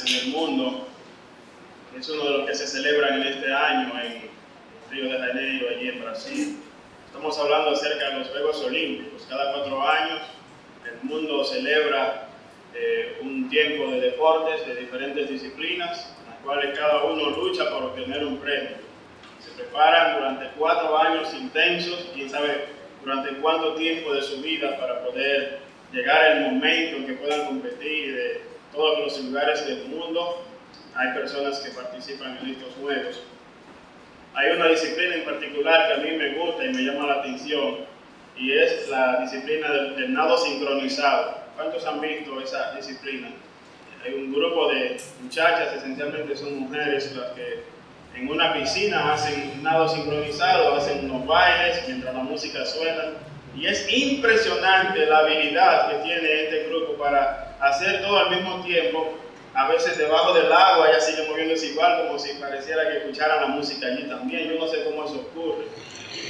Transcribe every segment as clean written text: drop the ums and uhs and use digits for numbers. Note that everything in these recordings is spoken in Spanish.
en el mundo. Es uno de los que se celebran en este año en Río de Janeiro, allí en Brasil. Estamos hablando acerca de los Juegos Olímpicos. Cada 4 años el mundo celebra un tiempo de deportes de diferentes disciplinas, en las cuales cada uno lucha por obtener un premio. Se preparan durante 4 años intensos, quién sabe durante cuánto tiempo de su vida para poder llegar al momento en que puedan competir de todos los lugares del mundo. Hay personas que participan en estos juegos. Hay una disciplina en particular que a mí me gusta y me llama la atención, y es la disciplina del nado sincronizado. ¿Cuántos han visto esa disciplina? Hay un grupo de muchachas, esencialmente son mujeres, las que en una piscina hacen nado sincronizado, hacen unos bailes mientras la música suena, y es impresionante la habilidad que tiene este grupo para hacer todo al mismo tiempo. A veces debajo del agua ella sigue moviéndose igual, como si pareciera que escuchara la música allí también. Yo no sé cómo eso ocurre.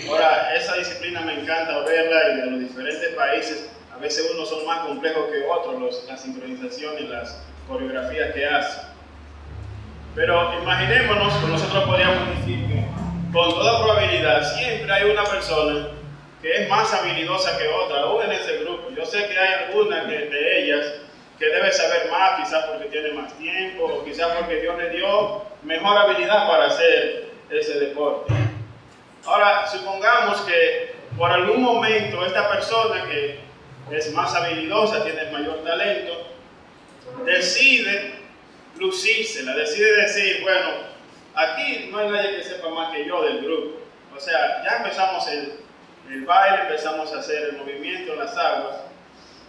Ahora, esa disciplina me encanta verla, y de los diferentes países, a veces unos son más complejos que otros, las sincronizaciones, las coreografías que hacen. Pero imaginémonos que nosotros podríamos decir que con toda probabilidad siempre hay una persona que es más habilidosa que otra, aún en ese grupo. Yo sé que hay algunas de ellas que debe saber más, quizás porque tiene más tiempo, o quizás porque Dios le dio mejor habilidad para hacer ese deporte. Ahora, supongamos que por algún momento esta persona que es más habilidosa, tiene mayor talento, decide lucírsela, decide decir, bueno, aquí no hay nadie que sepa más que yo del grupo. O sea, ya empezamos el baile, empezamos a hacer el movimiento en las aguas,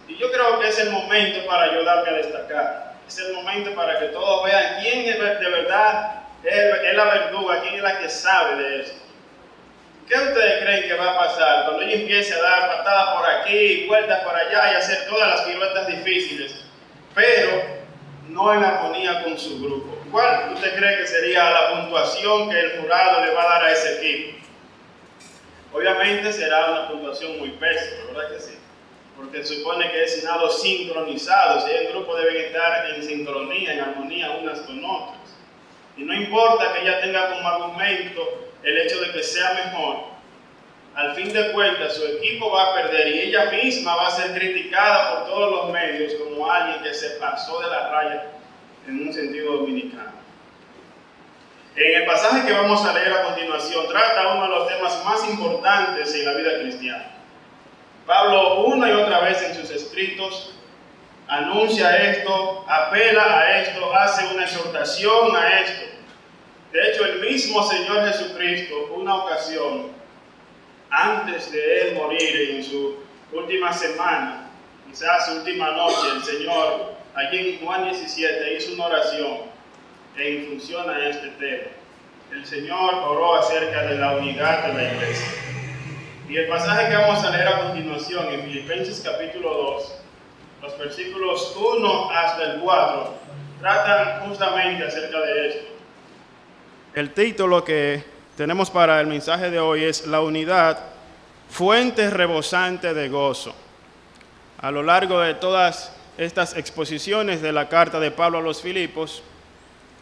y yo creo que es el momento para yo darme a destacar. Es el momento para que todos vean quién es de verdad es la verduga, quién es la que sabe de esto. ¿Qué ustedes creen que va a pasar cuando ella empiece a dar patadas por aquí, vueltas por allá y hacer todas las piruetas difíciles, pero no en armonía con su grupo? ¿Cuál usted cree que sería la puntuación que el jurado le va a dar a ese equipo? Obviamente será una puntuación muy pésima, ¿verdad que sí? Porque supone que es nado sincronizado, si el grupo debe estar en sincronía, en armonía unas con otras. Y no importa que ella tenga como argumento el hecho de que sea mejor, al fin de cuentas su equipo va a perder y ella misma va a ser criticada por todos los medios como alguien que se pasó de la raya en un sentido dominicano. En el pasaje que vamos a leer a continuación trata uno de los temas más importantes en la vida cristiana. Pablo una y otra vez en sus escritos anuncia esto, apela a esto, hace una exhortación a esto. De hecho, el mismo Señor Jesucristo, una ocasión, antes de Él morir en su última semana, quizás su última noche, el Señor, allí en Juan 17, hizo una oración en función a este tema. El Señor oró acerca de la unidad de la iglesia. Y el pasaje que vamos a leer a continuación, en Filipenses capítulo 2, los versículos 1 hasta el 4, tratan justamente acerca de esto. El título que tenemos para el mensaje de hoy es La unidad, fuente rebosante de gozo. A lo largo de todas estas exposiciones de la carta de Pablo a los Filipos,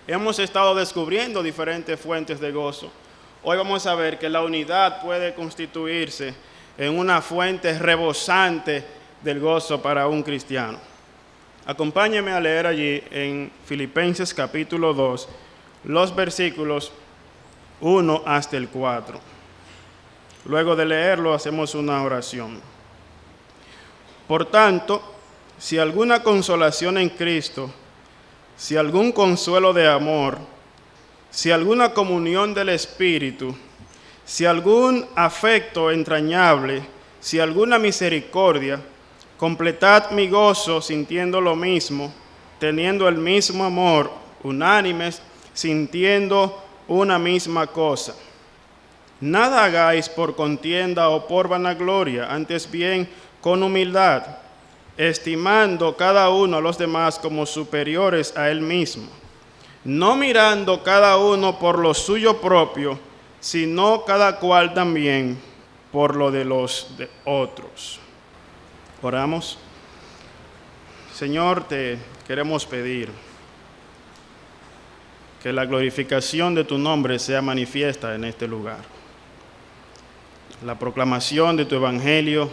hemos estado descubriendo diferentes fuentes de gozo. Hoy vamos a ver que la unidad puede constituirse en una fuente rebosante del gozo para un cristiano. Acompáñenme a leer allí en Filipenses capítulo 2, los versículos 1 hasta el 4. Luego de leerlo, hacemos una oración. Por tanto, si alguna consolación en Cristo, si algún consuelo de amor, si alguna comunión del Espíritu, si algún afecto entrañable, si alguna misericordia, completad mi gozo sintiendo lo mismo, teniendo el mismo amor, unánimes, sintiendo una misma cosa. Nada hagáis por contienda o por vanagloria, antes bien con humildad, estimando cada uno a los demás como superiores a él mismo, no mirando cada uno por lo suyo propio, sino cada cual también por lo de los de otros. Oramos. Señor, te queremos pedir que la glorificación de tu nombre sea manifiesta en este lugar. La proclamación de tu evangelio,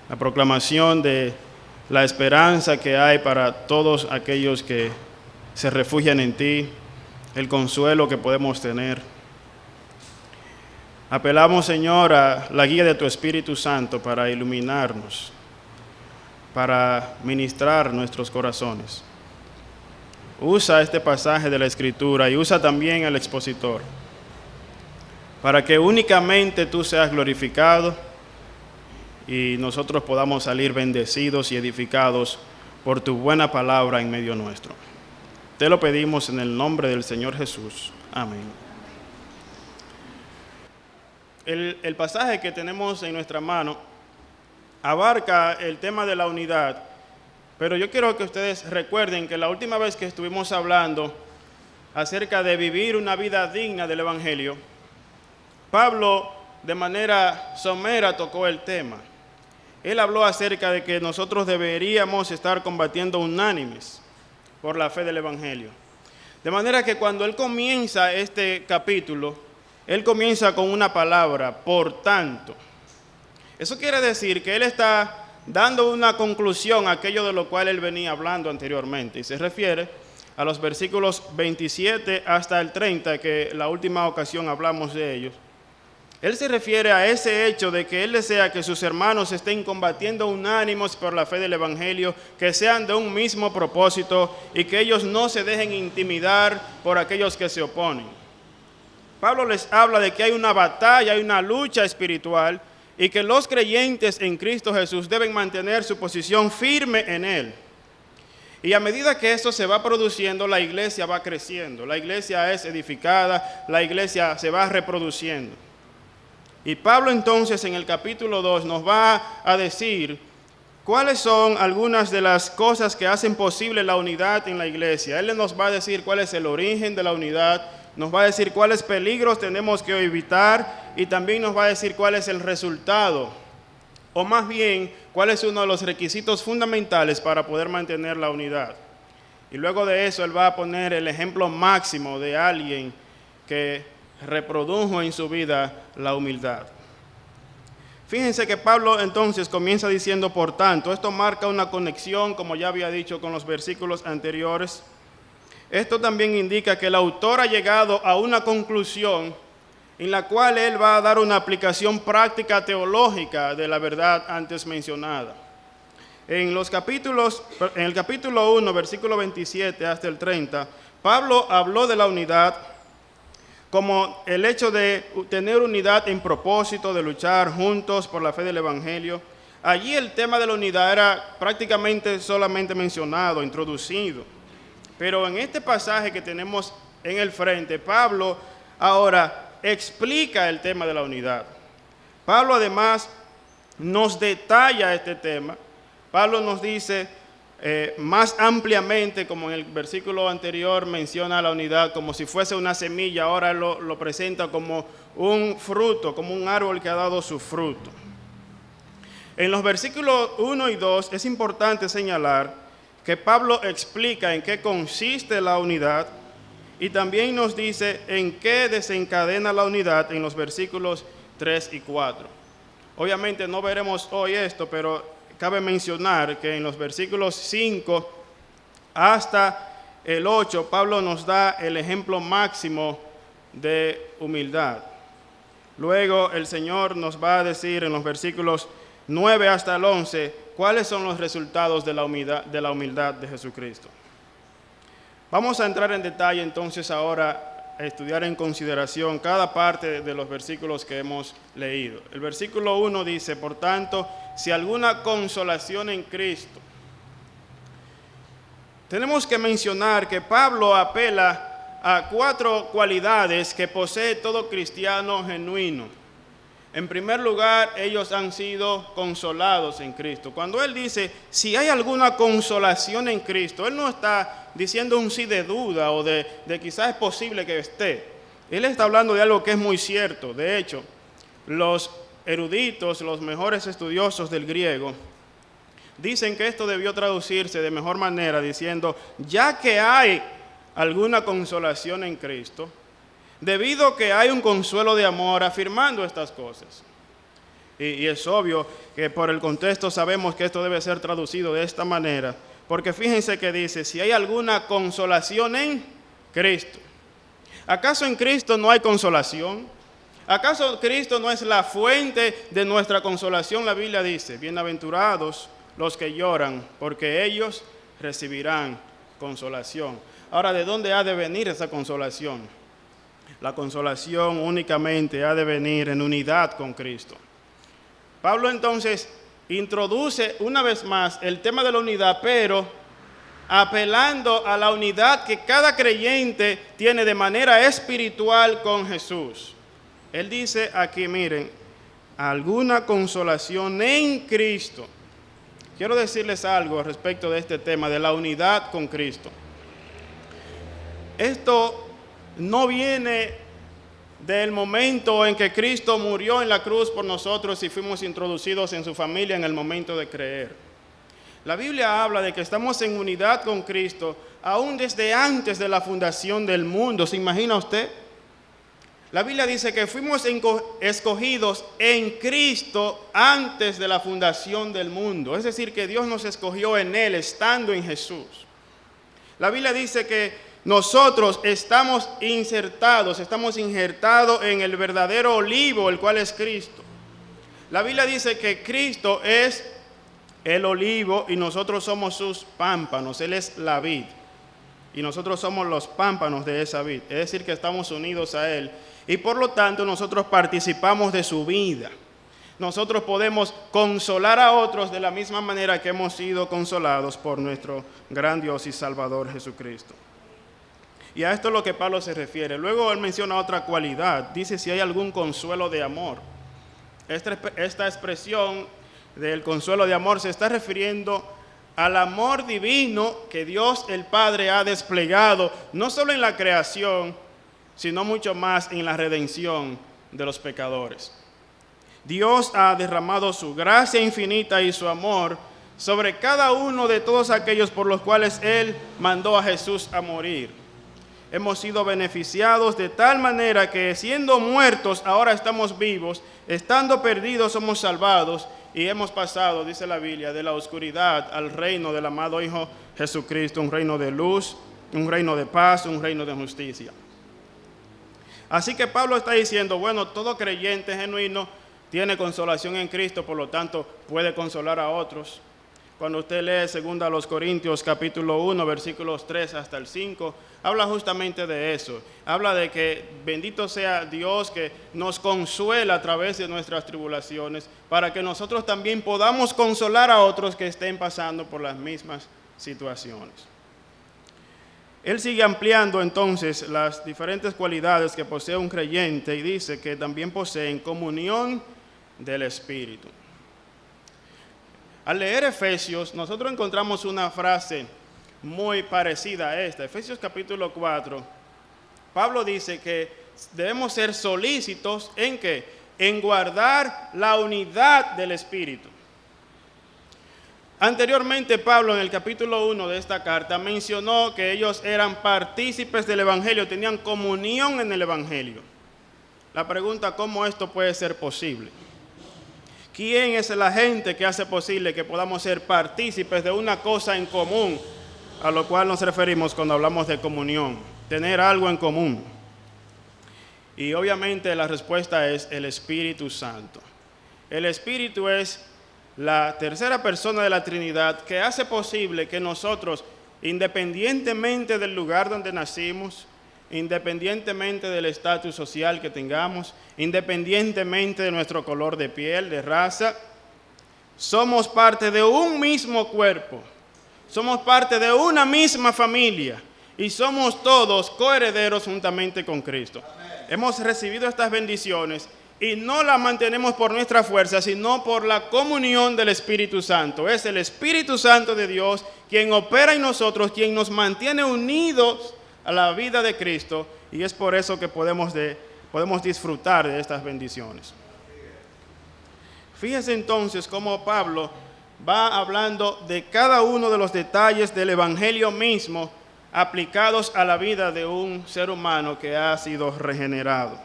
la proclamación de la esperanza que hay para todos aquellos que se refugian en ti, el consuelo que podemos tener. Apelamos, Señor, a la guía de tu Espíritu Santo para iluminarnos, para ministrar nuestros corazones. Usa este pasaje de la Escritura y usa también al expositor, para que únicamente tú seas glorificado y nosotros podamos salir bendecidos y edificados por tu buena palabra en medio nuestro. Te lo pedimos en el nombre del Señor Jesús. Amén. El pasaje que tenemos en nuestra mano abarca el tema de la unidad, pero yo quiero que ustedes recuerden que la última vez que estuvimos hablando acerca de vivir una vida digna del Evangelio, Pablo de manera somera tocó el tema. Él habló acerca de que nosotros deberíamos estar combatiendo unánimes por la fe del Evangelio. De manera que cuando él comienza este capítulo, él comienza con una palabra, por tanto. Eso quiere decir que él está dando una conclusión a aquello de lo cual él venía hablando anteriormente. Y se refiere a los versículos 27 hasta el 30, que la última ocasión hablamos de ellos. Él se refiere a ese hecho de que él desea que sus hermanos estén combatiendo unánimes por la fe del Evangelio, que sean de un mismo propósito y que ellos no se dejen intimidar por aquellos que se oponen. Pablo les habla de que hay una batalla, hay una lucha espiritual y que los creyentes en Cristo Jesús deben mantener su posición firme en Él. Y a medida que esto se va produciendo, la iglesia va creciendo, la iglesia es edificada, la iglesia se va reproduciendo. Y Pablo entonces en el capítulo 2 nos va a decir cuáles son algunas de las cosas que hacen posible la unidad en la iglesia. Él nos va a decir cuál es el origen de la unidad, nos va a decir cuáles peligros tenemos que evitar y también nos va a decir cuál es el resultado, o más bien cuál es uno de los requisitos fundamentales para poder mantener la unidad. Y luego de eso él va a poner el ejemplo máximo de alguien que reprodujo en su vida la humildad. Fíjense que Pablo entonces comienza diciendo por tanto. Esto marca una conexión, como ya había dicho, con los versículos anteriores. Esto también indica que el autor ha llegado a una conclusión en la cual él va a dar una aplicación práctica teológica de la verdad antes mencionada. En el capítulo 1, versículo 27 hasta el 30, Pablo habló de la unidad como el hecho de tener unidad en propósito, de luchar juntos por la fe del Evangelio. Allí el tema de la unidad era prácticamente solamente mencionado, introducido. Pero en este pasaje que tenemos en el frente, Pablo ahora explica el tema de la unidad. Pablo además nos detalla este tema. Pablo nos dice más ampliamente, como en el versículo anterior menciona la unidad como si fuese una semilla, ahora lo presenta como un fruto, como un árbol que ha dado su fruto. En los versículos 1 y 2 es importante señalar que Pablo explica en qué consiste la unidad y también nos dice en qué desencadena la unidad en los versículos 3 y 4. Obviamente no veremos hoy esto, pero cabe mencionar que en los versículos 5 hasta el 8, Pablo nos da el ejemplo máximo de humildad. Luego el Señor nos va a decir en los versículos 9 hasta el 11, ¿cuáles son los resultados de la humildad de Jesucristo? Vamos a entrar en detalle entonces ahora a estudiar en consideración cada parte de los versículos que hemos leído. El versículo 1 dice, por tanto, si alguna consolación en Cristo. Tenemos que mencionar que Pablo apela a 4 cualidades que posee todo cristiano genuino. En primer lugar, ellos han sido consolados en Cristo. Cuando él dice, si hay alguna consolación en Cristo, él no está diciendo un sí de duda o de quizás es posible que esté. Él está hablando de algo que es muy cierto. De hecho, los eruditos, los mejores estudiosos del griego, dicen que esto debió traducirse de mejor manera diciendo, ya que hay alguna consolación en Cristo, debido a que hay un consuelo de amor afirmando estas cosas. Y es obvio que por el contexto sabemos que esto debe ser traducido de esta manera, porque fíjense que dice, si hay alguna consolación en Cristo. ¿Acaso en Cristo no hay consolación? ¿Acaso Cristo no es la fuente de nuestra consolación? La Biblia dice, bienaventurados los que lloran, porque ellos recibirán consolación. Ahora, ¿de dónde ha de venir esa consolación? La consolación únicamente ha de venir en unidad con Cristo. Pablo entonces introduce una vez más el tema de la unidad, pero apelando a la unidad que cada creyente tiene de manera espiritual con Jesús. Él dice aquí, miren, alguna consolación en Cristo. Quiero decirles algo respecto de este tema, de la unidad con Cristo. Esto no viene del momento en que Cristo murió en la cruz por nosotros y fuimos introducidos en su familia en el momento de creer. La Biblia habla de que estamos en unidad con Cristo aún desde antes de la fundación del mundo. ¿Se imagina usted? La Biblia dice que fuimos escogidos en Cristo antes de la fundación del mundo. Es decir, que Dios nos escogió en Él, estando en Jesús. La Biblia dice que nosotros estamos injertados en el verdadero olivo, el cual es Cristo. La Biblia dice que Cristo es el olivo y nosotros somos sus pámpanos. Él es la vid y nosotros somos los pámpanos de esa vid. Es decir, que estamos unidos a Él y por lo tanto nosotros participamos de su vida. Nosotros podemos consolar a otros de la misma manera que hemos sido consolados por nuestro gran Dios y Salvador Jesucristo. Y a esto es lo que Pablo se refiere. Luego él menciona otra cualidad. Dice si hay algún consuelo de amor. Esta expresión del consuelo de amor se está refiriendo al amor divino que Dios el Padre ha desplegado, no solo en la creación, sino mucho más en la redención de los pecadores. Dios ha derramado su gracia infinita y su amor sobre cada uno de todos aquellos por los cuales Él mandó a Jesús a morir. Hemos sido beneficiados de tal manera que siendo muertos ahora estamos vivos, estando perdidos somos salvados y hemos pasado, dice la Biblia, de la oscuridad al reino del amado Hijo Jesucristo, un reino de luz, un reino de paz, un reino de justicia. Así que Pablo está diciendo, bueno, todo creyente genuino tiene consolación en Cristo, por lo tanto puede consolar a otros. Cuando usted lee 2 Corintios capítulo 1, versículos 3 hasta el 5, habla justamente de eso. Habla de que bendito sea Dios que nos consuela a través de nuestras tribulaciones, para que nosotros también podamos consolar a otros que estén pasando por las mismas situaciones. Él sigue ampliando entonces las diferentes cualidades que posee un creyente y dice que también poseen comunión del Espíritu. Al leer Efesios, nosotros encontramos una frase muy parecida a esta. Efesios capítulo 4, Pablo dice que debemos ser solícitos ¿en qué? En guardar la unidad del Espíritu. Anteriormente Pablo en el capítulo 1 de esta carta mencionó que ellos eran partícipes del Evangelio, tenían comunión en el Evangelio. La pregunta, ¿cómo esto puede ser posible? ¿Quién es la gente que hace posible que podamos ser partícipes de una cosa en común, a lo cual nos referimos cuando hablamos de comunión? Tener algo en común. Y obviamente la respuesta es el Espíritu Santo. El Espíritu es la tercera persona de la Trinidad que hace posible que nosotros, independientemente del lugar donde nacimos, independientemente del estatus social que tengamos, independientemente de nuestro color de piel, de raza, somos parte de un mismo cuerpo, somos parte de una misma familia y somos todos coherederos juntamente con Cristo. Hemos recibido estas bendiciones y no las mantenemos por nuestra fuerza, sino por la comunión del Espíritu Santo. Es el Espíritu Santo de Dios quien opera en nosotros, quien nos mantiene unidos a la vida de Cristo, y es por eso que podemos disfrutar de estas bendiciones. Fíjese entonces cómo Pablo va hablando de cada uno de los detalles del Evangelio mismo aplicados a la vida de un ser humano que ha sido regenerado.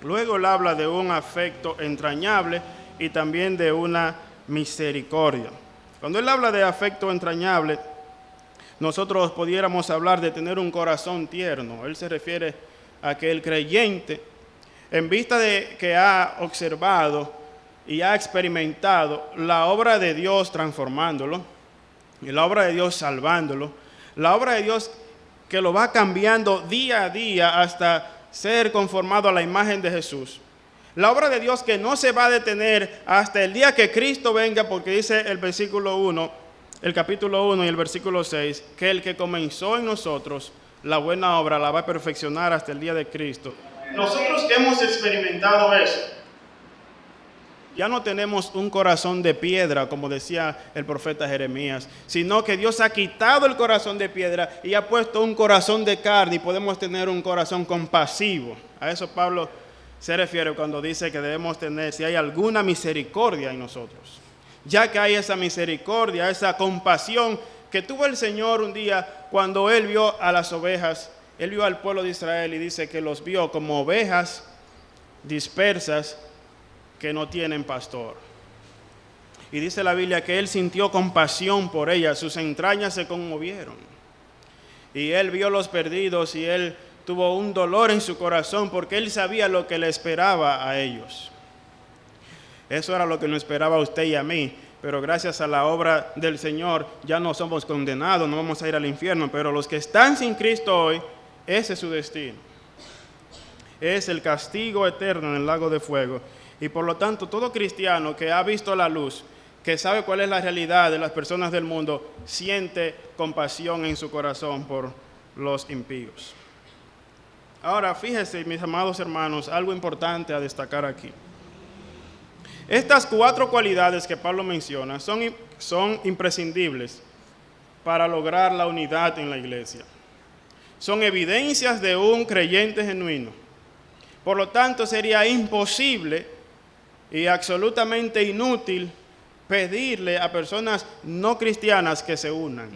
Luego él habla de un afecto entrañable y también de una misericordia. Cuando él habla de afecto entrañable, nosotros pudiéramos hablar de tener un corazón tierno. Él se refiere a que el creyente, en vista de que ha observado y ha experimentado la obra de Dios transformándolo, y la obra de Dios salvándolo, la obra de Dios que lo va cambiando día a día hasta ser conformado a la imagen de Jesús. La obra de Dios que no se va a detener hasta el día que Cristo venga, porque dice el versículo 1, el capítulo 1 y el versículo 6, que el que comenzó en nosotros la buena obra la va a perfeccionar hasta el día de Cristo. Nosotros que hemos experimentado eso, ya no tenemos un corazón de piedra, como decía el profeta Jeremías, sino que Dios ha quitado el corazón de piedra y ha puesto un corazón de carne y podemos tener un corazón compasivo. A eso Pablo se refiere cuando dice que debemos tener, si hay alguna misericordia en nosotros. Ya que hay esa misericordia, esa compasión que tuvo el Señor un día cuando Él vio a las ovejas, Él vio al pueblo de Israel y dice que los vio como ovejas dispersas que no tienen pastor. Y dice la Biblia que Él sintió compasión por ellas, sus entrañas se conmovieron. Y Él vio los perdidos y Él tuvo un dolor en su corazón porque Él sabía lo que le esperaba a ellos. Eso era lo que nos esperaba a usted y a mí, pero gracias a la obra del Señor ya no somos condenados, no vamos a ir al infierno, pero los que están sin Cristo hoy, ese es su destino. Es el castigo eterno en el lago de fuego. Y por lo tanto, todo cristiano que ha visto la luz, que sabe cuál es la realidad de las personas del mundo, siente compasión en su corazón por los impíos. Ahora, fíjense, mis amados hermanos, algo importante a destacar aquí. Estas 4 cualidades que Pablo menciona son imprescindibles para lograr la unidad en la iglesia. Son evidencias de un creyente genuino. Por lo tanto, sería imposible y absolutamente inútil pedirle a personas no cristianas que se unan,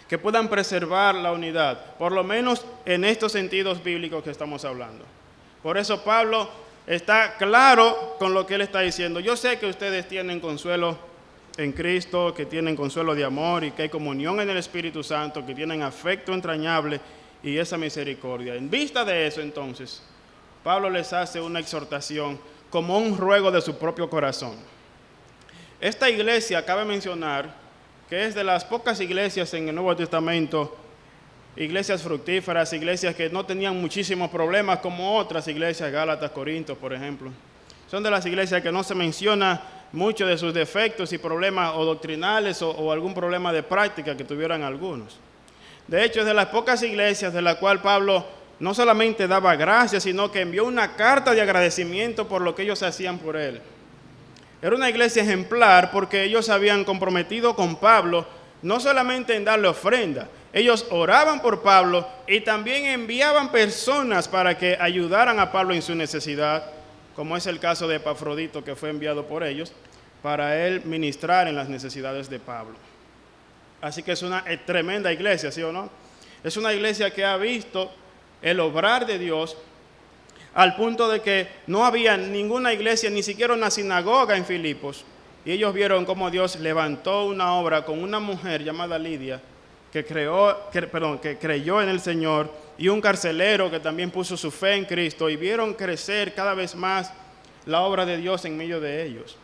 que puedan preservar la unidad, por lo menos en estos sentidos bíblicos que estamos hablando. Por eso Pablo está claro con lo que él está diciendo. Yo sé que ustedes tienen consuelo en Cristo, que tienen consuelo de amor y que hay comunión en el Espíritu Santo, que tienen afecto entrañable y esa misericordia. En vista de eso, entonces, Pablo les hace una exhortación como un ruego de su propio corazón. Esta iglesia, cabe mencionar, que es de las pocas iglesias en el Nuevo Testamento, iglesias fructíferas, iglesias que no tenían muchísimos problemas como otras iglesias, Gálatas, Corintios, por ejemplo. Son de las iglesias que no se menciona mucho de sus defectos y problemas o doctrinales o algún problema de práctica que tuvieran algunos. De hecho, es de las pocas iglesias de la cual Pablo no solamente daba gracias, sino que envió una carta de agradecimiento por lo que ellos hacían por él. Era una iglesia ejemplar porque ellos habían comprometido con Pablo no solamente en darle ofrenda, ellos oraban por Pablo y también enviaban personas para que ayudaran a Pablo en su necesidad, como es el caso de Epafrodito, que fue enviado por ellos para él ministrar en las necesidades de Pablo. Así que es una tremenda iglesia, ¿sí o no? Es una iglesia que ha visto el obrar de Dios al punto de que no había ninguna iglesia, ni siquiera una sinagoga en Filipos. Y ellos vieron cómo Dios levantó una obra con una mujer llamada Lidia, que creyó en el Señor, y un carcelero que también puso su fe en Cristo, y vieron crecer cada vez más la obra de Dios en medio de ellos.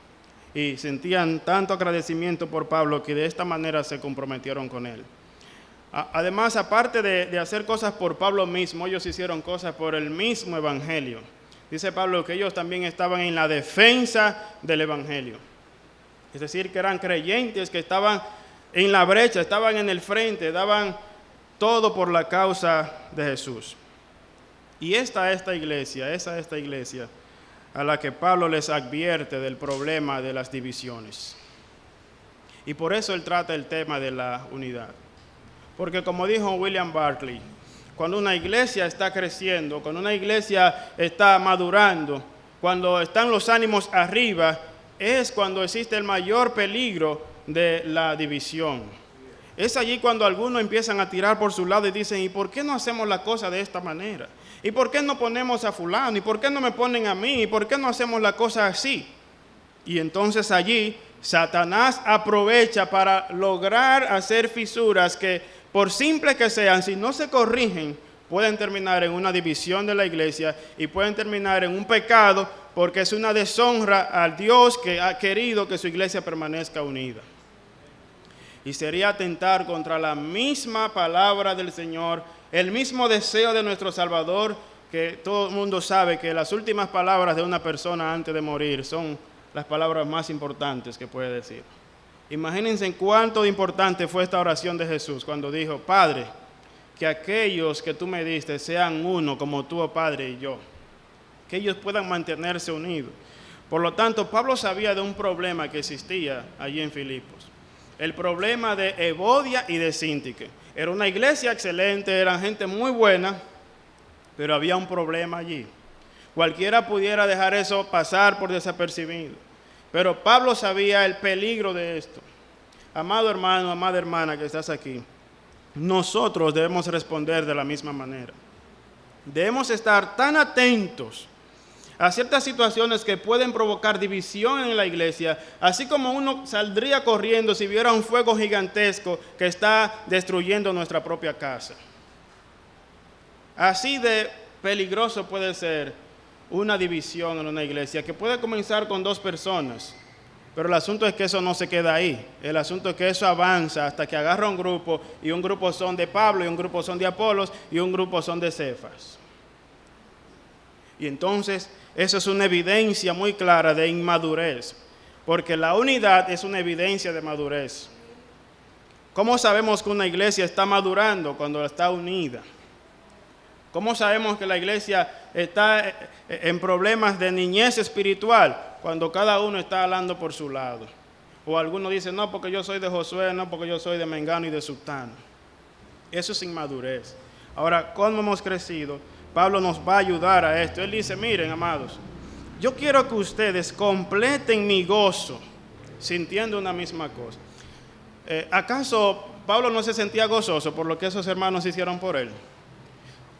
Y sentían tanto agradecimiento por Pablo que de esta manera se comprometieron con él. Además, aparte de hacer cosas por Pablo mismo, ellos hicieron cosas por el mismo evangelio. Dice Pablo que ellos también estaban en la defensa del evangelio. Es decir, que eran creyentes que estaban en la brecha, estaban en el frente, daban todo por la causa de Jesús. Y esta iglesia a la que Pablo les advierte del problema de las divisiones. Y por eso él trata el tema de la unidad. Porque como dijo William Barclay, cuando una iglesia está creciendo, cuando una iglesia está madurando, cuando están los ánimos arriba, es cuando existe el mayor peligro de la división. Es allí cuando algunos empiezan a tirar por su lado y dicen, ¿y por qué no hacemos la cosa de esta manera? ¿Y por qué no ponemos a fulano? ¿Y por qué no me ponen a mí? ¿Y por qué no hacemos la cosa así? Y entonces allí Satanás aprovecha para lograr hacer fisuras que, por simple que sean, si no se corrigen, pueden terminar en una división de la iglesia y pueden terminar en un pecado, porque es una deshonra al Dios que ha querido que su iglesia permanezca unida. Y sería atentar contra la misma palabra del Señor, el mismo deseo de nuestro Salvador, que todo el mundo sabe que las últimas palabras de una persona antes de morir son las palabras más importantes que puede decir. Imagínense en cuánto importante fue esta oración de Jesús cuando dijo, Padre, que aquellos que tú me diste sean uno como tú, oh Padre, y yo. Que ellos puedan mantenerse unidos. Por lo tanto, Pablo sabía de un problema que existía allí en Filipos. El problema de Evodia y de Síntique. Era una iglesia excelente, eran gente muy buena, pero había un problema allí. Cualquiera pudiera dejar eso pasar por desapercibido. Pero Pablo sabía el peligro de esto. Amado hermano, amada hermana que estás aquí, nosotros debemos responder de la misma manera. Debemos estar tan atentos a ciertas situaciones que pueden provocar división en la iglesia, así como uno saldría corriendo si viera un fuego gigantesco que está destruyendo nuestra propia casa. Así de peligroso puede ser una división en una iglesia, que puede comenzar con 2 personas, pero el asunto es que eso no se queda ahí. El asunto es que eso avanza hasta que agarra un grupo, y un grupo son de Pablo, y un grupo son de Apolos, y un grupo son de Cefas. Y entonces, eso es una evidencia muy clara de inmadurez, porque la unidad es una evidencia de madurez. ¿Cómo sabemos que una iglesia está madurando? Cuando está unida. ¿Cómo sabemos que la iglesia está en problemas de niñez espiritual? Cuando cada uno está hablando por su lado. O algunos dicen, no, porque yo soy de Josué, no, porque yo soy de Mengano y de Sultano. Eso es inmadurez. Ahora, ¿cómo hemos crecido? Pablo nos va a ayudar a esto. Él dice, miren, amados, yo quiero que ustedes completen mi gozo sintiendo una misma cosa. ¿Acaso Pablo no se sentía gozoso por lo que esos hermanos hicieron por él?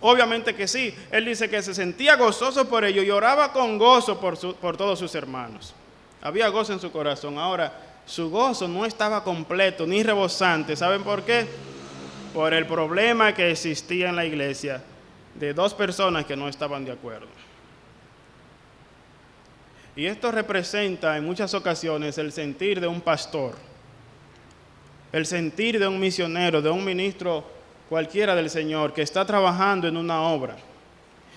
Obviamente que sí. Él dice que se sentía gozoso por ello y oraba con gozo por todos sus hermanos. Había gozo en su corazón. Ahora, su gozo no estaba completo ni rebosante. ¿Saben por qué? Por el problema que existía en la iglesia de 2 personas que no estaban de acuerdo. Y esto representa en muchas ocasiones el sentir de un pastor, el sentir de un misionero, de un ministro cualquiera del Señor que está trabajando en una obra.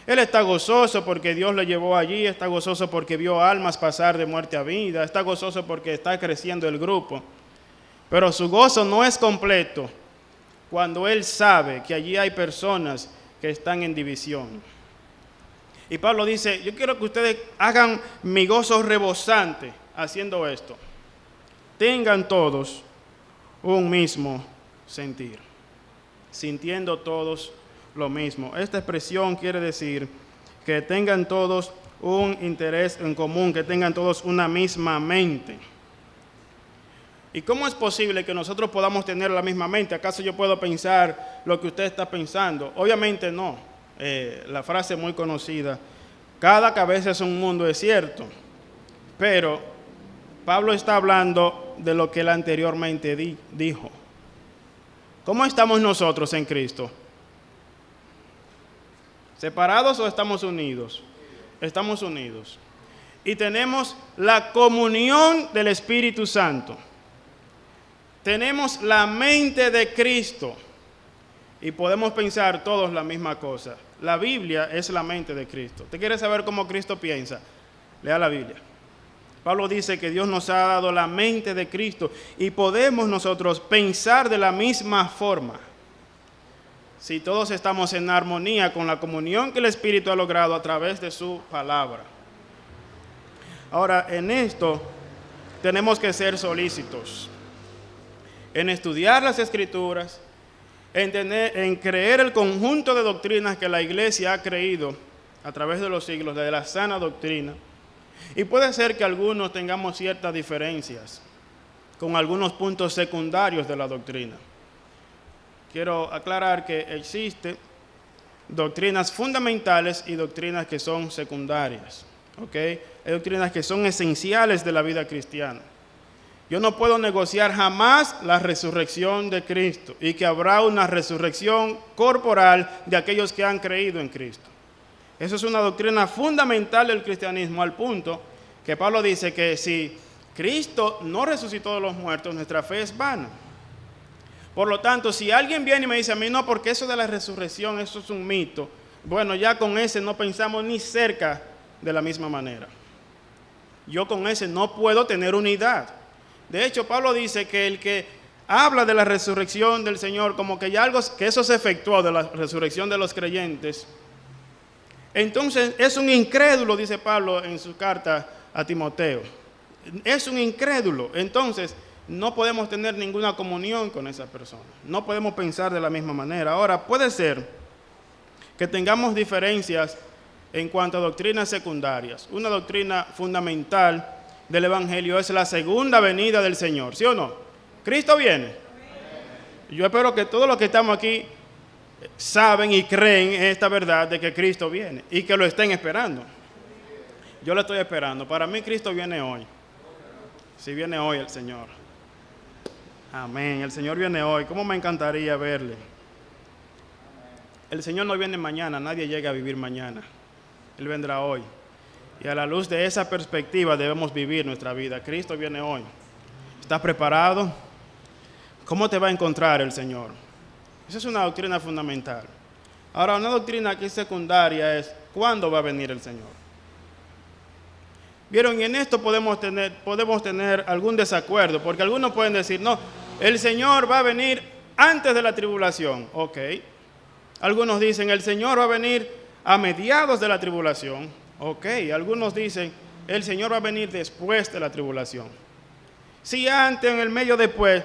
Él está gozoso porque Dios le llevó allí, está gozoso porque vio almas pasar de muerte a vida, está gozoso porque está creciendo el grupo. Pero su gozo no es completo cuando él sabe que allí hay personas que están en división. Y Pablo dice, yo quiero que ustedes hagan mi gozo rebosante haciendo esto. Tengan todos un mismo sentir, sintiendo todos lo mismo. Esta expresión quiere decir que tengan todos un interés en común, que tengan todos una misma mente. ¿Y cómo es posible que nosotros podamos tener la misma mente? ¿Acaso yo puedo pensar lo que usted está pensando? Obviamente no. La frase muy conocida, cada cabeza es un mundo, es cierto. Pero Pablo está hablando de lo que él anteriormente dijo. ¿Cómo estamos nosotros en Cristo? ¿Separados o estamos unidos? Estamos unidos. Y tenemos la comunión del Espíritu Santo. Tenemos la mente de Cristo. Y podemos pensar todos la misma cosa. La Biblia es la mente de Cristo. ¿Usted quiere saber cómo Cristo piensa? Lea la Biblia. Pablo dice que Dios nos ha dado la mente de Cristo y podemos nosotros pensar de la misma forma. Si todos estamos en armonía con la comunión que el Espíritu ha logrado a través de su palabra. Ahora, en esto tenemos que ser solícitos. En estudiar las Escrituras, en creer el conjunto de doctrinas que la iglesia ha creído a través de los siglos, de la sana doctrina. Y puede ser que algunos tengamos ciertas diferencias con algunos puntos secundarios de la doctrina. quiero aclarar que existen doctrinas fundamentales y doctrinas que son secundarias. ¿Okay? Hay doctrinas que son esenciales de la vida cristiana. Yo no puedo negociar jamás la resurrección de Cristo y que habrá una resurrección corporal de aquellos que han creído en Cristo. Eso es una doctrina fundamental del cristianismo, al punto que Pablo dice que si Cristo no resucitó de los muertos, nuestra fe es vana. Por lo tanto, si alguien viene y me dice a mí, no, porque eso de la resurrección, eso es un mito, bueno, ya con ese no pensamos ni cerca de la misma manera. Yo con ese no puedo tener unidad. De hecho, Pablo dice que el que habla de la resurrección del Señor, como que ya algo, que eso se efectuó de la resurrección de los creyentes, entonces es un incrédulo, dice Pablo en su carta a Timoteo. Es un incrédulo. Entonces, no podemos tener ninguna comunión con esa persona. No podemos pensar de la misma manera. Ahora, puede ser que tengamos diferencias en cuanto a doctrinas secundarias. Una doctrina fundamental del Evangelio es la segunda venida del Señor, ¿sí o no? Cristo viene. Yo espero que todos los que estamos aquí saben y creen en esta verdad de que Cristo viene y que lo estén esperando. Yo lo estoy esperando. Para mí Cristo viene hoy. Si viene hoy el Señor. Amén. El Señor viene hoy. ¿Cómo me encantaría verle? El Señor no viene mañana. Nadie llega a vivir mañana. Él vendrá hoy. Y a la luz de esa perspectiva debemos vivir nuestra vida. Cristo viene hoy. ¿Estás preparado? ¿Cómo te va a encontrar el Señor? Esa es una doctrina fundamental. Ahora, una doctrina que es secundaria es ¿cuándo va a venir el Señor? Vieron, y en esto podemos tener algún desacuerdo, porque algunos pueden decir, no, el Señor va a venir antes de la tribulación. Ok. Algunos dicen, el Señor va a venir a mediados de la tribulación. Ok. Algunos dicen, el Señor va a venir después de la tribulación. Si antes, en el medio, después,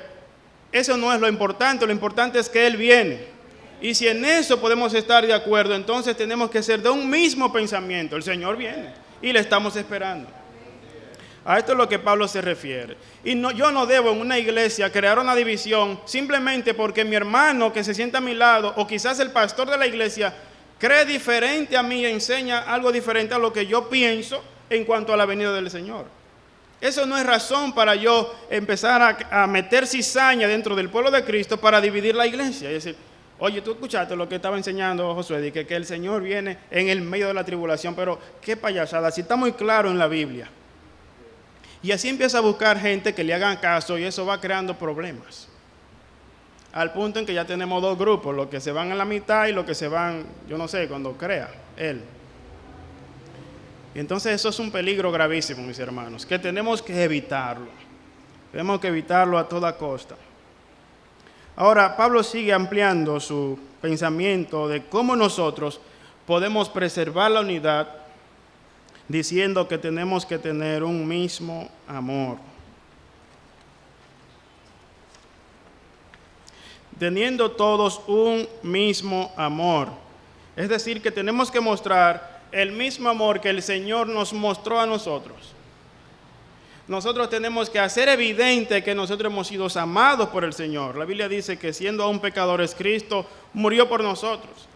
eso no es lo importante es que Él viene. Y si en eso podemos estar de acuerdo, entonces tenemos que ser de un mismo pensamiento. El Señor viene y le estamos esperando. A esto es lo que Pablo se refiere. Y yo no debo en una iglesia crear una división simplemente porque mi hermano que se sienta a mi lado o quizás el pastor de la iglesia cree diferente a mí y enseña algo diferente a lo que yo pienso en cuanto a la venida del Señor. Eso no es razón para yo empezar a meter cizaña dentro del pueblo de Cristo para dividir la iglesia. Y decir, oye, tú escuchaste lo que estaba enseñando Josué, de que el Señor viene en el medio de la tribulación, pero qué payasada, si está muy claro en la Biblia. Y así empieza a buscar gente que le hagan caso y eso va creando problemas. Al punto en que ya tenemos dos grupos, los que se van a la mitad y los que se van, yo no sé, cuando crea Él. Y entonces eso es un peligro gravísimo, mis hermanos, que tenemos que evitarlo. Tenemos que evitarlo a toda costa. Ahora, Pablo sigue ampliando su pensamiento de cómo nosotros podemos preservar la unidad, diciendo que tenemos que tener un mismo amor. Teniendo todos un mismo amor. Es decir, que tenemos que mostrar el mismo amor que el Señor nos mostró a nosotros. Nosotros tenemos que hacer evidente que nosotros hemos sido amados por el Señor. La Biblia dice que siendo aún pecadores, Cristo murió por nosotros.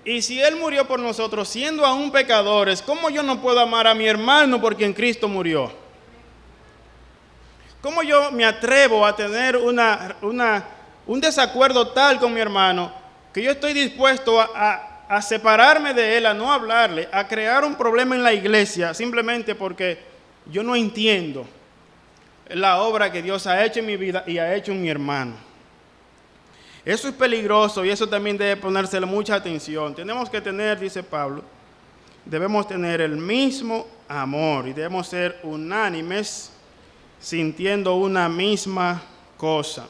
Y si Él murió por nosotros, siendo aún pecadores, ¿cómo yo no puedo amar a mi hermano por quien Cristo murió? ¿Cómo yo me atrevo a tener un desacuerdo tal con mi hermano que yo estoy dispuesto a separarme de él, a no hablarle, a crear un problema en la iglesia simplemente porque yo no entiendo la obra que Dios ha hecho en mi vida y ha hecho en mi hermano? Eso es peligroso y eso también debe ponérsele mucha atención. Tenemos que tener, dice Pablo, debemos tener el mismo amor y debemos ser unánimes sintiendo una misma cosa.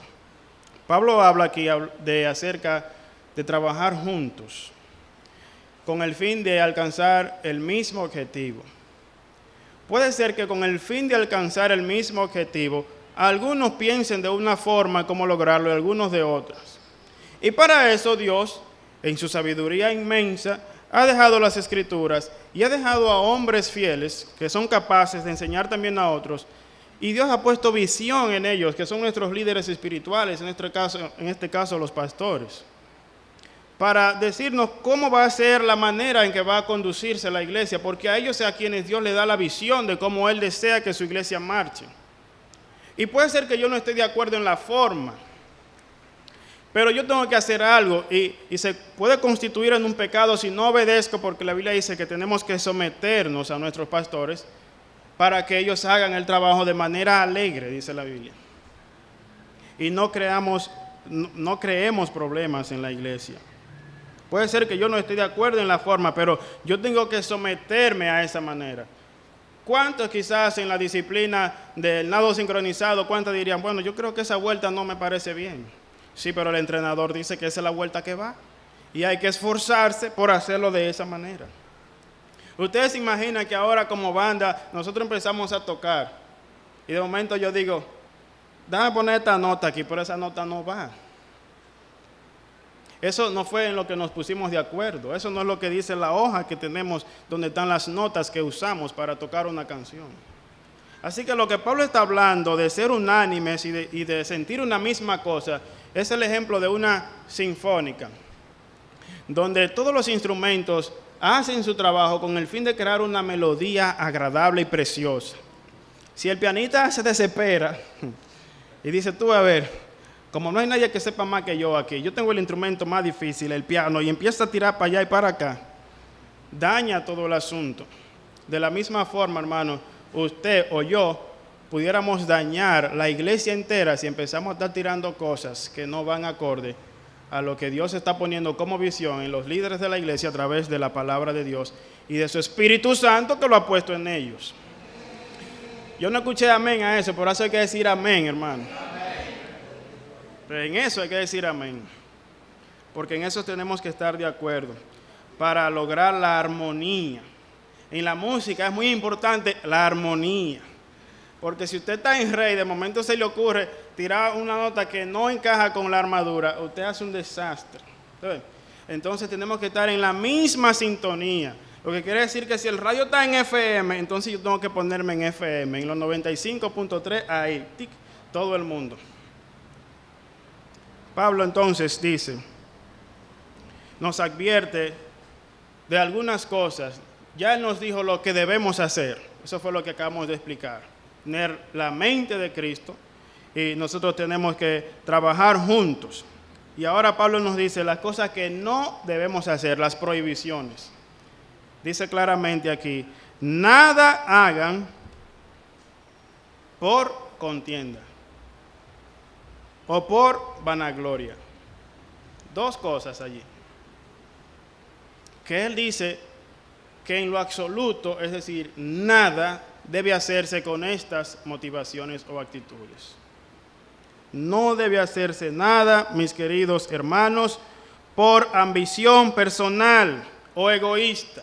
Pablo habla aquí acerca de trabajar juntos con el fin de alcanzar el mismo objetivo. Puede ser que con el fin de alcanzar el mismo objetivo, algunos piensen de una forma cómo lograrlo y algunos de otras. Y para eso Dios, en su sabiduría inmensa, ha dejado las Escrituras y ha dejado a hombres fieles que son capaces de enseñar también a otros Y Dios ha puesto visión en ellos, que son nuestros líderes espirituales, en este caso los pastores, para decirnos cómo va a ser la manera en que va a conducirse la iglesia, porque a ellos es a quienes Dios le da la visión de cómo Él desea que su iglesia marche. Y puede ser que yo no esté de acuerdo en la forma, pero yo tengo que hacer algo y se puede constituir en un pecado si no obedezco, porque la Biblia dice que tenemos que someternos a nuestros pastores para que ellos hagan el trabajo de manera alegre, dice la Biblia. Y no creemos problemas en la iglesia. Puede ser que yo no esté de acuerdo en la forma, pero yo tengo que someterme a esa manera. ¿Cuántos quizás en la disciplina del nado sincronizado, cuántos dirían, bueno, yo creo que esa vuelta no me parece bien? Sí, pero el entrenador dice que esa es la vuelta que va. Y hay que esforzarse por hacerlo de esa manera. Ustedes se imaginan que ahora como banda nosotros empezamos a tocar y de momento yo digo, déjame poner esta nota aquí, pero esa nota no va. Eso no fue en lo que nos pusimos de acuerdo, eso no es lo que dice la hoja que tenemos donde están las notas que usamos para tocar una canción. Así que lo que Pablo está hablando de ser unánimes y de sentir una misma cosa es el ejemplo de una sinfónica, donde todos los instrumentos hacen su trabajo con el fin de crear una melodía agradable y preciosa. Si el pianista se desespera y dice, tú a ver, como no hay nadie que sepa más que yo aquí, yo tengo el instrumento más difícil, el piano, y empieza a tirar para allá y para acá, daña todo el asunto. De la misma forma, hermano, usted o yo pudiéramos dañar la iglesia entera si empezamos a estar tirando cosas que no van acorde a lo que Dios está poniendo como visión en los líderes de la iglesia a través de la palabra de Dios y de su Espíritu Santo que lo ha puesto en ellos. Yo no escuché amén a eso, por eso hay que decir amén, hermano. Pero en eso hay que decir amén, porque en eso tenemos que estar de acuerdo para lograr la armonía. En la música es muy importante la armonía, porque si usted está en re y de momento se le ocurre tirar una nota que no encaja con la armadura, usted hace un desastre. Entonces tenemos que estar en la misma sintonía, lo que quiere decir que si el radio está en FM, entonces yo tengo que ponerme en FM, en los 95.3, ahí, tic, todo el mundo. Pablo entonces dice, nos advierte de algunas cosas. Ya él nos dijo lo que debemos hacer. Eso fue lo que acabamos de explicar. Tener la mente de Cristo y nosotros tenemos que trabajar juntos. Y ahora Pablo nos dice las cosas que no debemos hacer, las prohibiciones. Dice claramente aquí, nada hagan por contienda o por vanagloria. Dos cosas allí. Que él dice que en lo absoluto, es decir, nada debe hacerse con estas motivaciones o actitudes. No debe hacerse nada, mis queridos hermanos, por ambición personal o egoísta.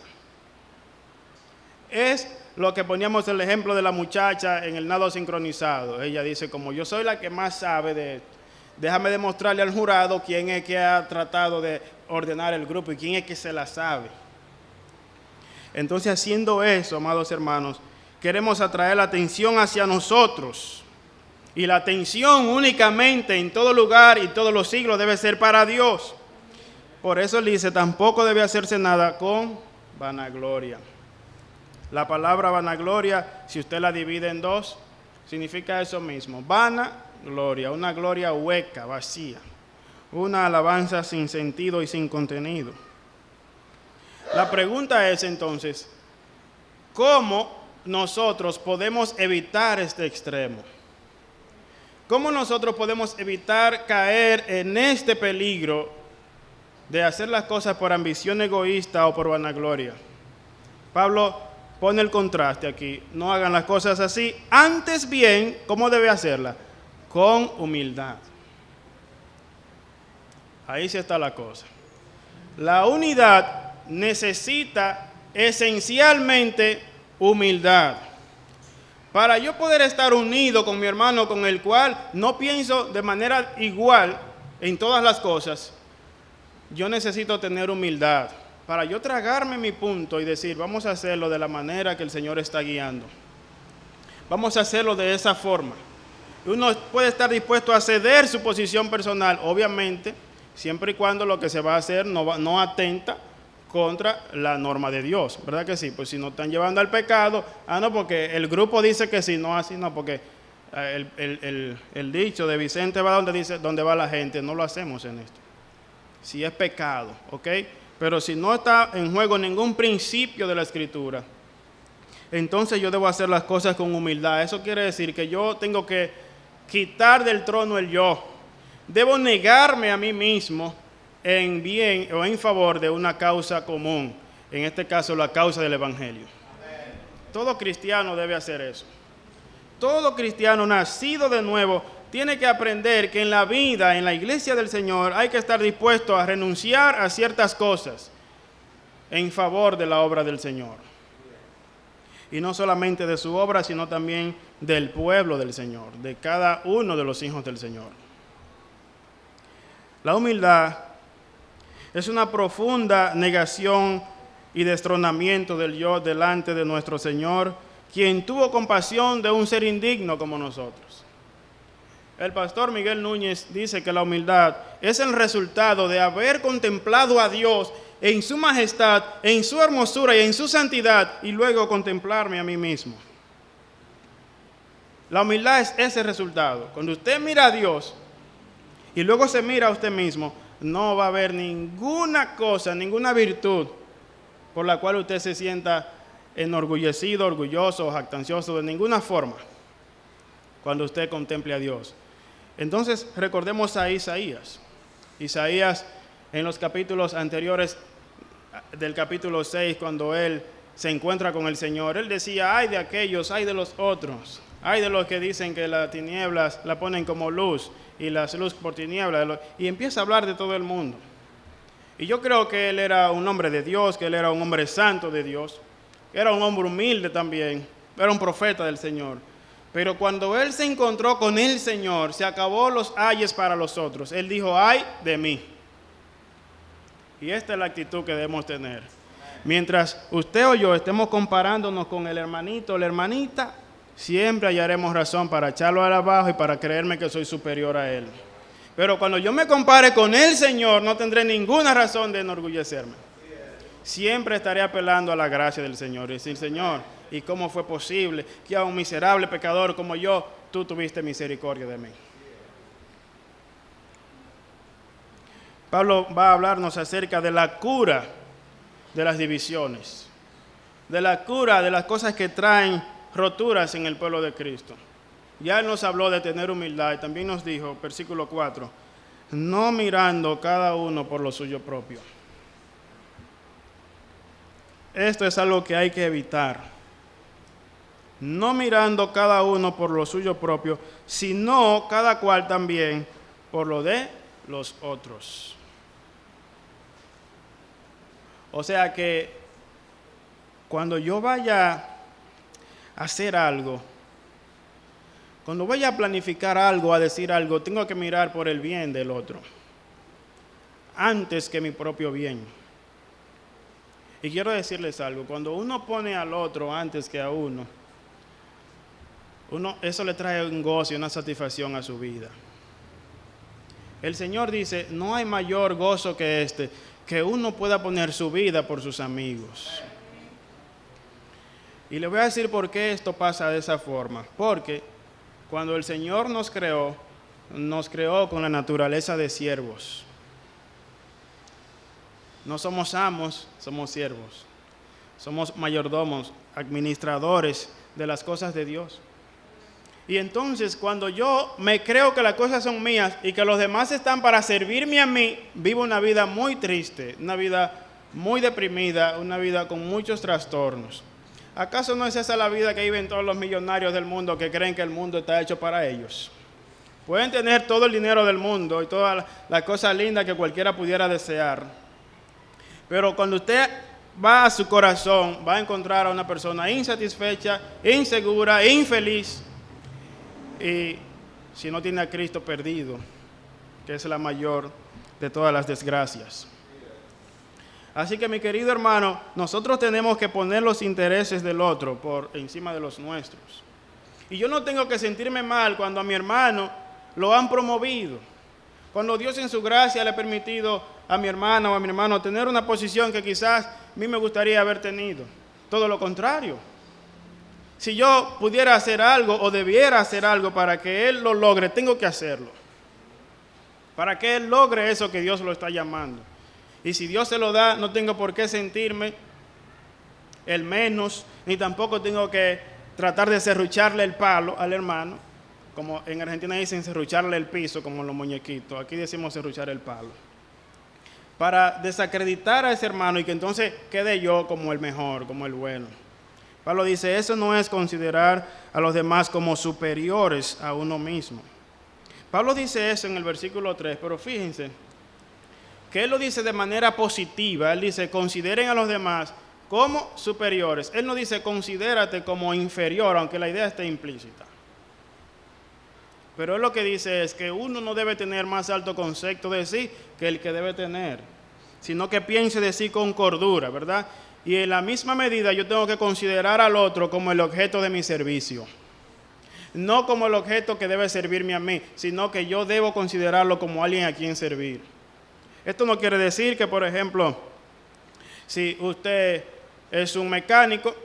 Es lo que poníamos el ejemplo de la muchacha en el nado sincronizado. Ella dice, como yo soy la que más sabe de esto, déjame demostrarle al jurado quién es que ha tratado de ordenar el grupo y quién es que se la sabe. Entonces, haciendo eso, amados hermanos, queremos atraer la atención hacia nosotros. Y la atención únicamente en todo lugar y todos los siglos debe ser para Dios. Por eso él dice, tampoco debe hacerse nada con vanagloria. La palabra vanagloria, si usted la divide en dos, significa eso mismo. Vanagloria, una gloria hueca, vacía. Una alabanza sin sentido y sin contenido. La pregunta es entonces, ¿cómo nosotros podemos evitar este extremo? ¿Cómo nosotros podemos evitar caer en este peligro de hacer las cosas por ambición egoísta o por vanagloria? Pablo pone el contraste aquí. No hagan las cosas así. Antes bien, ¿cómo debe hacerla? Con humildad. Ahí sí está la cosa. La unidad necesita esencialmente humildad. Para yo poder estar unido con mi hermano, con el cual no pienso de manera igual en todas las cosas, yo necesito tener humildad. Para yo tragarme mi punto y decir, vamos a hacerlo de la manera que el Señor está guiando. vamos a hacerlo de esa forma. Uno puede estar dispuesto a ceder su posición personal, obviamente, siempre y cuando lo que se va a hacer no atenta contra la norma de Dios, ¿verdad que sí? Pues si no están llevando al pecado, no, porque el grupo dice que sí, no así, no, porque el dicho de Vicente va donde va la gente, no lo hacemos en esto. Si es pecado, ¿ok? Pero si no está en juego ningún principio de la Escritura, entonces yo debo hacer las cosas con humildad. Eso quiere decir que yo tengo que quitar del trono el yo. Debo negarme a mí mismo en bien o en favor de una causa común, en este caso la causa del Evangelio. Todo cristiano debe hacer eso. Todo cristiano nacido de nuevo tiene que aprender que en la vida, en la iglesia del Señor, hay que estar dispuesto a renunciar a ciertas cosas en favor de la obra del Señor. Y no solamente de su obra, sino también del pueblo del Señor, de cada uno de los hijos del Señor. La humildad es una profunda negación y destronamiento del yo delante de nuestro Señor, quien tuvo compasión de un ser indigno como nosotros. El pastor Miguel Núñez dice que la humildad es el resultado de haber contemplado a Dios en su majestad, en su hermosura y en su santidad, y luego contemplarme a mí mismo. La humildad es ese resultado. Cuando usted mira a Dios y luego se mira a usted mismo, no va a haber ninguna cosa, ninguna virtud por la cual usted se sienta enorgullecido, orgulloso o jactancioso de ninguna forma cuando usted contemple a Dios. Entonces recordemos a Isaías. Isaías en los capítulos anteriores del capítulo 6, cuando él se encuentra con el Señor, él decía: ay de aquellos, ay de los otros, ay de los que dicen que las tinieblas la ponen como luz y las luz por tinieblas, y empieza a hablar de todo el mundo. Y yo creo que él era un hombre de Dios, que él era un hombre santo de Dios, que era un hombre humilde también, era un profeta del Señor. Pero cuando él se encontró con el Señor, se acabó los ayes para los otros. Él dijo: ay de mí. Y esta es la actitud que debemos tener. Mientras usted o yo estemos comparándonos con el hermanito o la hermanita, siempre hallaremos razón para echarlo abajo y para creerme que soy superior a él. Pero cuando yo me compare con el Señor, no tendré ninguna razón de enorgullecerme. Siempre estaré apelando a la gracia del Señor y decir: Señor, ¿y cómo fue posible que a un miserable pecador como yo, tú tuviste misericordia de mí? Pablo va a hablarnos acerca de la cura de las divisiones, de la cura de las cosas que traen roturas en el pueblo de Cristo. Ya él nos habló de tener humildad y también nos dijo, versículo 4, no mirando cada uno por lo suyo propio. Esto es algo que hay que evitar. No mirando cada uno por lo suyo propio, sino cada cual también por lo de los otros. O sea que cuando yo vaya a hacer algo, cuando vaya a planificar algo, a decir algo, tengo que mirar por el bien del otro, antes que mi propio bien. Y quiero decirles algo, cuando uno pone al otro antes que a uno, eso le trae un gozo y una satisfacción a su vida. El Señor dice, no hay mayor gozo que este, que uno pueda poner su vida por sus amigos. Y le voy a decir por qué esto pasa de esa forma. Porque cuando el Señor nos creó con la naturaleza de siervos. No somos amos, somos siervos. Somos mayordomos, administradores de las cosas de Dios. Y entonces cuando yo me creo que las cosas son mías y que los demás están para servirme a mí, vivo una vida muy triste, una vida muy deprimida, una vida con muchos trastornos. ¿Acaso no es esa la vida que viven todos los millonarios del mundo que creen que el mundo está hecho para ellos? Pueden tener todo el dinero del mundo y todas las cosas lindas que cualquiera pudiera desear. Pero cuando usted va a su corazón, va a encontrar a una persona insatisfecha, insegura, infeliz. Y si no tiene a Cristo, perdido, que es la mayor de todas las desgracias. Así que mi querido hermano, nosotros tenemos que poner los intereses del otro por encima de los nuestros. Y yo no tengo que sentirme mal cuando a mi hermano lo han promovido. Cuando Dios en su gracia le ha permitido a mi hermana o a mi hermano tener una posición que quizás a mí me gustaría haber tenido. Todo lo contrario. Si yo pudiera hacer algo o debiera hacer algo para que él lo logre, tengo que hacerlo. Para que él logre eso que Dios lo está llamando. Y si Dios se lo da, no tengo por qué sentirme el menos, ni tampoco tengo que tratar de serrucharle el palo al hermano, como en Argentina dicen serrucharle el piso, como los muñequitos. Aquí decimos serruchar el palo. Para desacreditar a ese hermano y que entonces quede yo como el mejor, como el bueno. Pablo dice, eso no es considerar a los demás como superiores a uno mismo. Pablo dice eso en el versículo 3, pero fíjense que él lo dice de manera positiva. Él dice, consideren a los demás como superiores. Él no dice, considérate como inferior, aunque la idea esté implícita. Pero él lo que dice es que uno no debe tener más alto concepto de sí que el que debe tener, sino que piense de sí con cordura, ¿verdad? Y en la misma medida yo tengo que considerar al otro como el objeto de mi servicio. No como el objeto que debe servirme a mí, sino que yo debo considerarlo como alguien a quien servir. Esto no quiere decir que, por ejemplo, si usted es un mecánico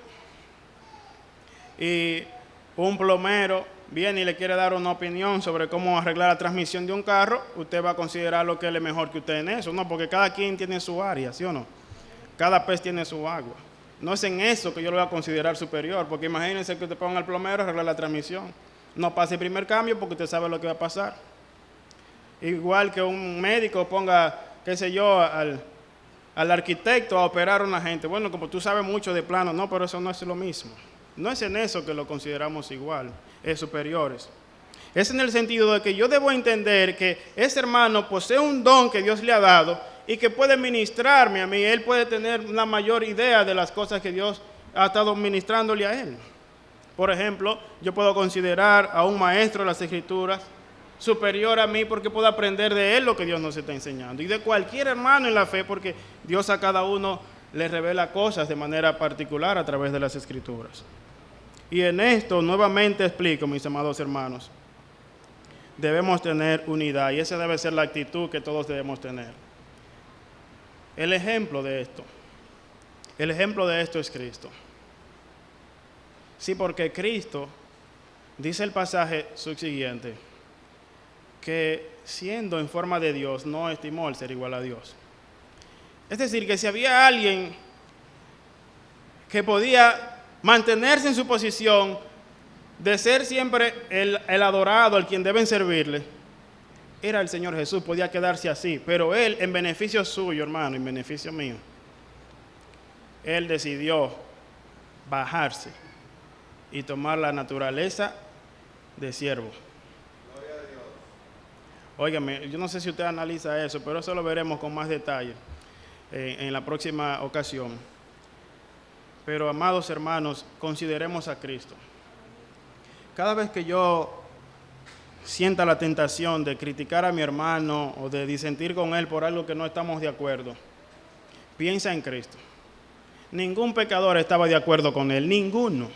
y un plomero viene y le quiere dar una opinión sobre cómo arreglar la transmisión de un carro, usted va a considerar lo que él es mejor que usted en eso, ¿no? Porque cada quien tiene su área, ¿sí o no? Cada pez tiene su agua. No es en eso que yo lo voy a considerar superior, porque imagínense que usted ponga al plomero a arreglar la transmisión. No pase el primer cambio porque usted sabe lo que va a pasar. Igual que un médico ponga, qué sé yo, al arquitecto a operar a una gente. Bueno, como tú sabes mucho de plano, no, pero eso no es lo mismo. No es en eso que lo consideramos igual, es superiores. Es en el sentido de que yo debo entender que ese hermano posee un don que Dios le ha dado y que puede ministrarme a mí. Él puede tener una mayor idea de las cosas que Dios ha estado ministrándole a él. Por ejemplo, yo puedo considerar a un maestro de las Escrituras superior a mí porque puedo aprender de él lo que Dios nos está enseñando. Y de cualquier hermano en la fe, porque Dios a cada uno le revela cosas de manera particular a través de las Escrituras. Y en esto nuevamente explico, mis amados hermanos, debemos tener unidad y esa debe ser la actitud que todos debemos tener. El ejemplo de esto es Cristo. Sí, porque Cristo, dice el pasaje subsiguiente, que siendo en forma de Dios, no estimó el ser igual a Dios. Es decir, que si había alguien que podía mantenerse en su posición de ser siempre el adorado, al quien deben servirle, era el Señor Jesús, podía quedarse así, pero Él, en beneficio suyo, hermano, en beneficio mío, Él decidió bajarse y tomar la naturaleza de siervo. Gloria a Dios. Óigame, yo no sé si usted analiza eso, pero eso lo veremos con más detalle en la próxima ocasión. Pero, amados hermanos, consideremos a Cristo. Cada vez que yo sienta la tentación de criticar a mi hermano o de disentir con él por algo que no estamos de acuerdo, piensa en Cristo. Ningún pecador estaba de acuerdo con él, ninguno.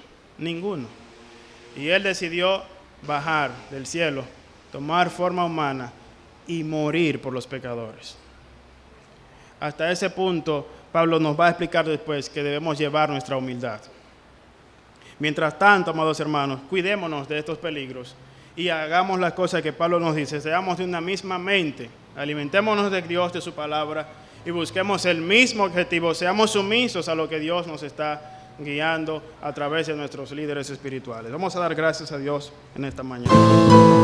Y él decidió bajar del cielo, tomar forma humana y morir por los pecadores. Hasta ese punto, Pablo nos va a explicar después que debemos llevar nuestra humildad. Mientras tanto, amados hermanos, cuidémonos de estos peligros y hagamos las cosas que Pablo nos dice. Seamos de una misma mente, alimentémonos de Dios, de su palabra y busquemos el mismo objetivo. Seamos sumisos a lo que Dios nos está guiando a través de nuestros líderes espirituales. Vamos a dar gracias a Dios en esta mañana.